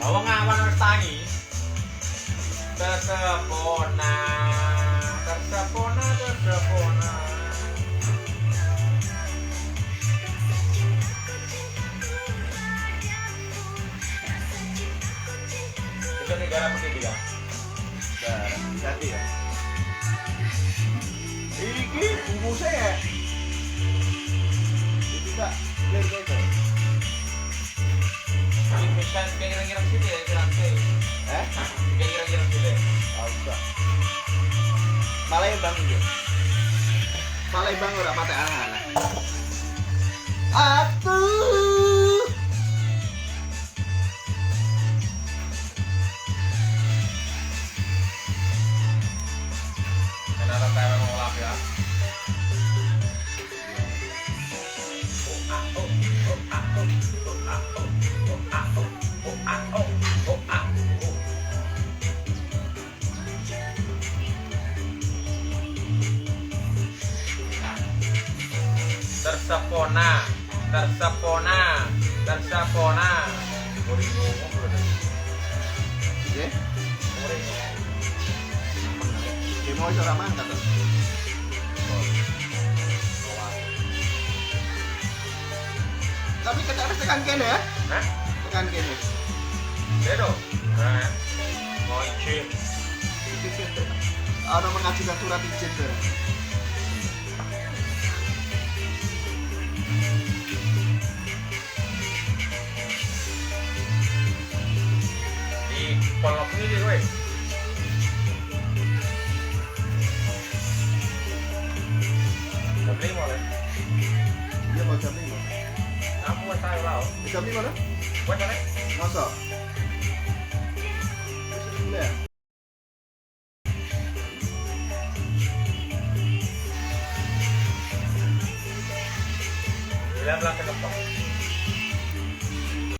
Awang awan wis tangi. Tersepona, tersepona, tersepona. Itu negara putih dia. Jadi ya. Iki bungkusnya ya. Itu enggak clear gitu. Ini bisa kira-kira sini ya, kira-kira. Kira-kira sini. Enggak. Palembang iki. Palembang ora patek angan. Atuh. Kenapa saya mau lap ya? Tersepona, tersepona, tersepona. Goreng ngomong udah. Nggih. Goreng. Ki mau ora mangkat to. Tapi kecak tekan kene ya. Hah? Tekan kene. Dedo. Nah. Mau izin. Ada mengajukan surat izin tuh. Di kolok ini weh. Jam 5 le. Iya mau jam 5. Kamu wes tahu lah. Jam 5 lah? Wes le. Masa? Iya. Bilang ke depan.